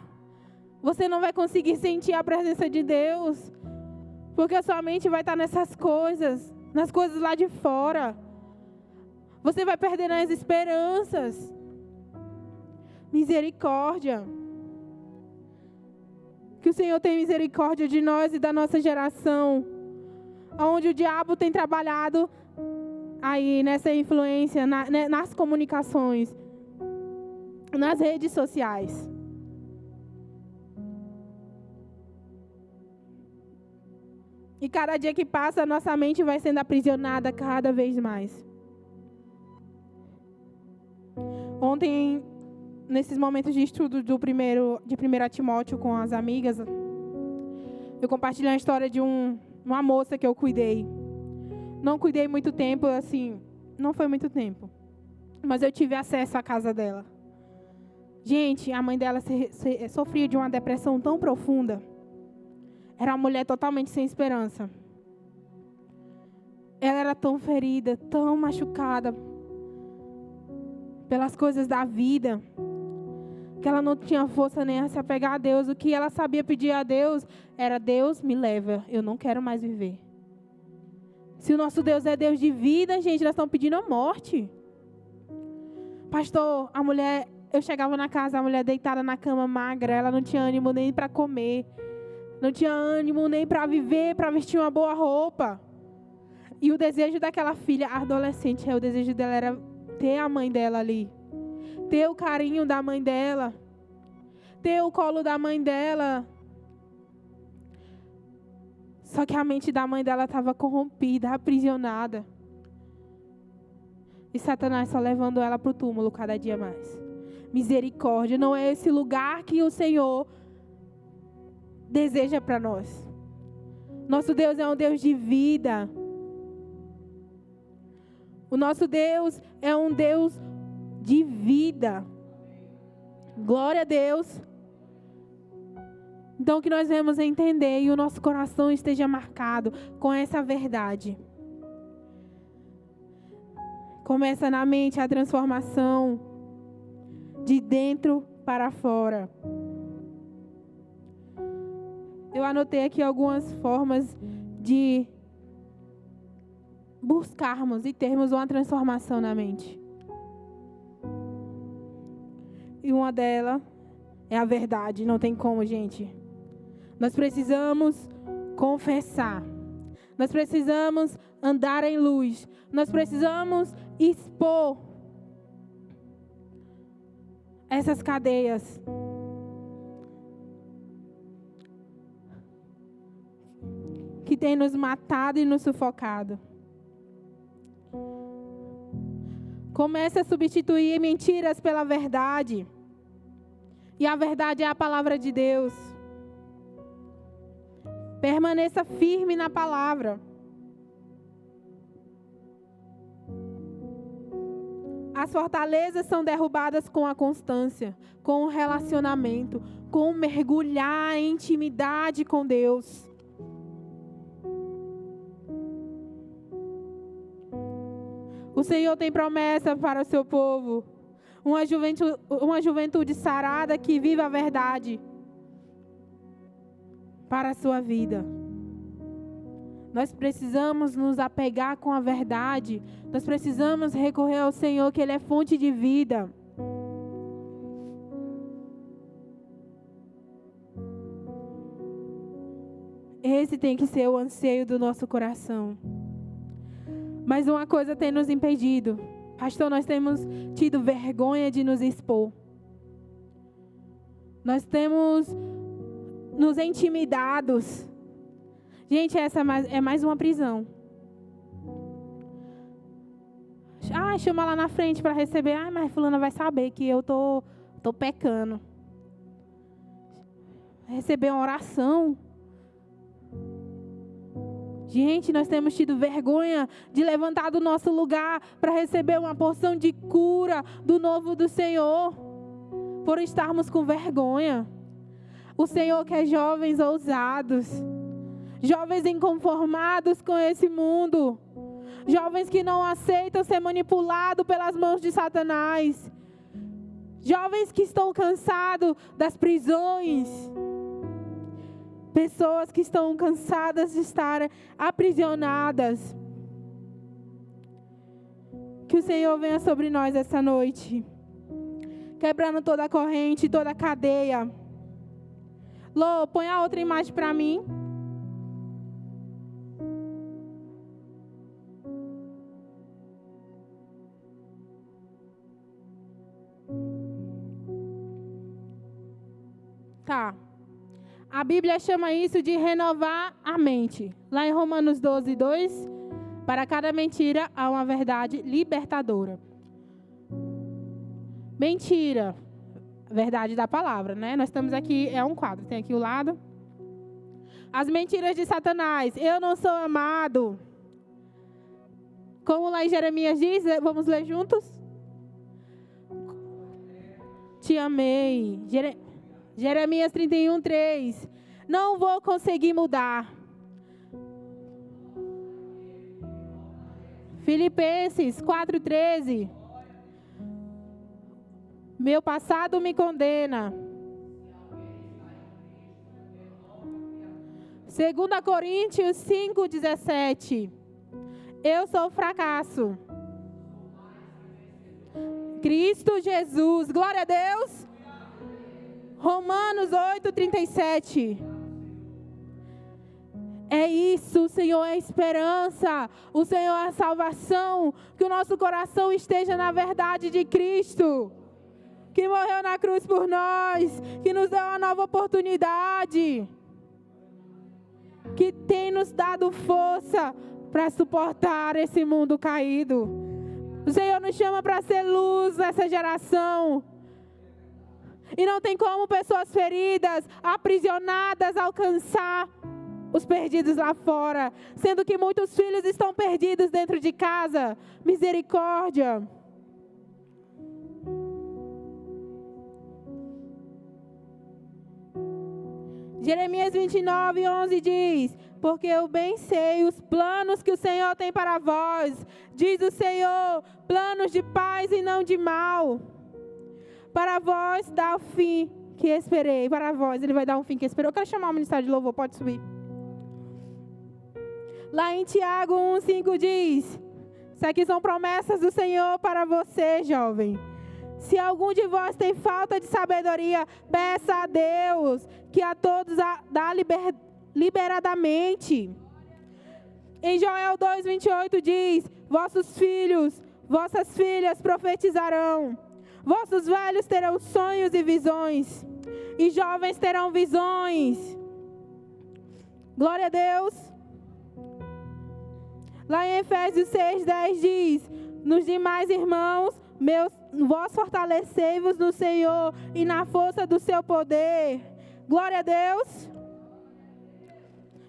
Você não vai conseguir sentir a presença de Deus. Porque a sua mente vai estar nessas coisas, nas coisas lá de fora. Você vai perder as esperanças. Misericórdia. Que o Senhor tenha misericórdia de nós e da nossa geração. Onde o diabo tem trabalhado aí nessa influência, nas comunicações, nas redes sociais. E cada dia que passa, a nossa mente vai sendo aprisionada cada vez mais. Ontem, nesses momentos de estudo de 1 Timóteo com as amigas, eu compartilhei a história de uma moça que eu cuidei. Não cuidei muito tempo, assim, não foi muito tempo. Mas eu tive acesso à casa dela. Gente, a mãe dela sofria de uma depressão tão profunda. Era uma mulher totalmente sem esperança. Ela era tão ferida, tão machucada pelas coisas da vida, que ela não tinha força nem a se apegar a Deus. O que ela sabia pedir a Deus era: Deus, me leva, eu não quero mais viver. Se o nosso Deus é Deus de vida, gente, nós estamos pedindo a morte. Pastor, a mulher, eu chegava na casa, a mulher deitada na cama, magra, ela não tinha ânimo nem para comer, não tinha ânimo nem para viver, para vestir uma boa roupa. E o desejo daquela filha adolescente, o desejo dela era ter a mãe dela ali, ter o carinho da mãe dela, ter o colo da mãe dela. Só que a mente da mãe dela estava corrompida, aprisionada. E Satanás só levando ela para o túmulo cada dia mais. Misericórdia, não é esse lugar que o Senhor deseja para nós. Nosso Deus é um Deus de vida. O nosso Deus é um Deus de vida. Glória a Deus. Então, que nós venhamos entender e o nosso coração esteja marcado com essa verdade. Começa na mente a transformação de dentro para fora. Eu anotei aqui algumas formas de buscarmos e termos uma transformação na mente. E uma delas é a verdade, não tem como, gente. Nós precisamos confessar. Nós precisamos andar em luz. Nós precisamos expor essas cadeias. Que tem nos matado e nos sufocado. Comece a substituir mentiras pela verdade. E a verdade é a palavra de Deus. Permaneça firme na palavra. As fortalezas são derrubadas com a constância, com o relacionamento, com mergulhar em intimidade com Deus. O Senhor tem promessa para o seu povo. Uma juventude sarada que vive a verdade para a sua vida. Nós precisamos nos apegar com a verdade. Nós precisamos recorrer ao Senhor, que Ele é fonte de vida. Esse tem que ser o anseio do nosso coração. Mas uma coisa tem nos impedido. Pastor, nós temos tido vergonha de nos expor. Nós temos nos intimidados. Gente, essa é mais uma prisão. Chama lá na frente para receber. Mas fulana vai saber que eu tô pecando. Receber uma oração. Gente, nós temos tido vergonha de levantar do nosso lugar para receber uma porção de cura do novo do Senhor, por estarmos com vergonha. O Senhor quer jovens ousados, jovens inconformados com esse mundo, jovens que não aceitam ser manipulados pelas mãos de Satanás, jovens que estão cansados das prisões. Pessoas que estão cansadas de estar aprisionadas. Que o Senhor venha sobre nós essa noite, quebrando toda a corrente, toda a cadeia. Lô, põe a outra imagem para mim. Tá. A Bíblia chama isso de renovar a mente. Lá em Romanos 12, 2, para cada mentira há uma verdade libertadora. Mentira, verdade da palavra, né? Nós estamos aqui, é um quadro, tem aqui o lado. As mentiras de Satanás, eu não sou amado. Como lá em Jeremias diz, vamos ler juntos? Te amei. Jeremias 31, 3. Não vou conseguir mudar. Filipenses 4, 13. Meu passado me condena. 2 Coríntios 5, 17. Eu sou fracasso. Cristo Jesus. Glória a Deus. Romanos 8, 37. É isso, o Senhor é a esperança. O Senhor é a salvação. Que o nosso coração esteja na verdade de Cristo, que morreu na cruz por nós, que nos deu uma nova oportunidade, que tem nos dado força para suportar esse mundo caído. O Senhor nos chama para ser luz nessa geração. E não tem como pessoas feridas, aprisionadas, alcançar os perdidos lá fora, sendo que muitos filhos estão perdidos dentro de casa. Misericórdia. Jeremias 29, 11 diz: porque eu bem sei os planos que o Senhor tem para vós, diz o Senhor, planos de paz e não de mal, para vós dá o fim que esperei. Para vós, Ele vai dar um fim que esperou. Eu quero chamar o ministério de louvor, pode subir. Lá em Tiago 1, 5 diz: isso aqui são promessas do Senhor para você, jovem. Se algum de vós tem falta de sabedoria, peça a Deus, que a todos dá liberadamente. Em Joel 2:28 diz: vossos filhos, vossas filhas profetizarão, vossos velhos terão sonhos e visões, e jovens terão visões. Glória a Deus. Lá em Efésios 6:10 diz: nos demais irmãos, vós fortalecei-vos no Senhor e na força do seu poder. Glória a Deus.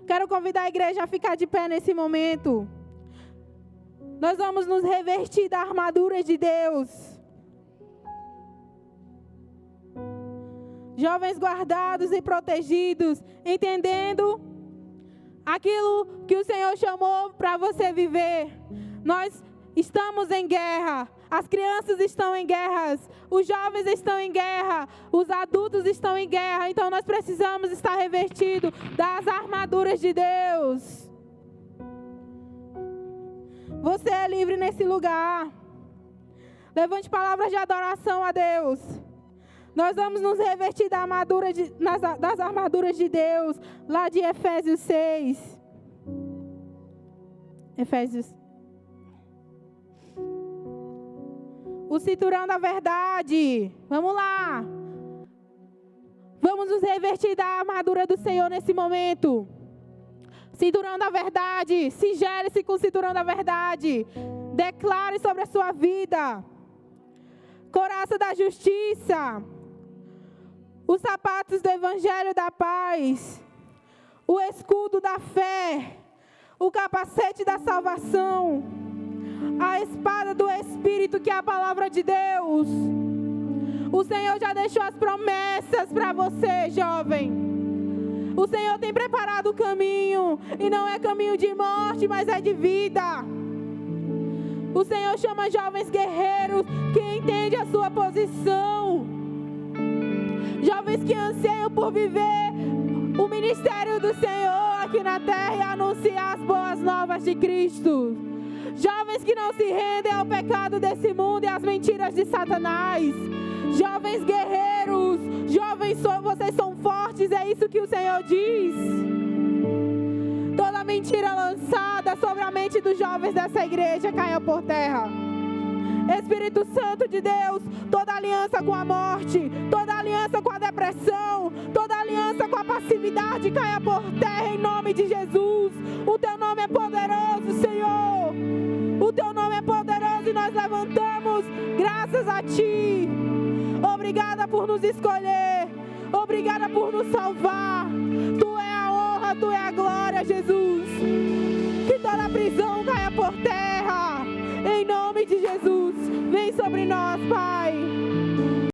Quero convidar a igreja a ficar de pé nesse momento. Nós vamos nos revestir da armadura de Deus. Jovens guardados e protegidos, entendendo aquilo que o Senhor chamou para você viver. Nós estamos em guerra. As crianças estão em guerras, os jovens estão em guerra, os adultos estão em guerra. Então nós precisamos estar revestidos das armaduras de Deus. Você é livre nesse lugar. Levante palavras de adoração a Deus. Nós vamos nos revestir das armaduras de Deus, lá de Efésios 6. O cinturão da verdade. Vamos lá. Vamos nos revestir da armadura do Senhor nesse momento. Cinturão da verdade. Singele-se com o cinturão da verdade. Declare sobre a sua vida. Couraça da justiça. Os sapatos do evangelho da paz. O escudo da fé. O capacete da salvação. A espada do Espírito, que é a palavra de Deus. O Senhor já deixou as promessas para você, jovem. O Senhor tem preparado o caminho. E não é caminho de morte, mas é de vida. O Senhor chama jovens guerreiros que entendem a sua posição. Jovens que anseiam por viver o ministério do Senhor aqui na terra e anunciar as boas novas de Cristo. Jovens que não se rendem ao pecado desse mundo e às mentiras de Satanás. Jovens guerreiros, jovens, vocês são fortes, é isso que o Senhor diz. Toda mentira lançada sobre a mente dos jovens dessa igreja caiu por terra. Espírito Santo de Deus, toda aliança com a morte, toda aliança com a depressão, toda aliança com a passividade caia por terra em nome de Jesus. O teu nome é poderoso, Senhor. O teu nome é poderoso e nós levantamos graças a Ti. Obrigada por nos escolher. Obrigada por nos salvar. Tu é a honra, Tu é a glória, Jesus. Que toda prisão caia por terra. Em nome de Jesus. Vem sobre nós, Pai.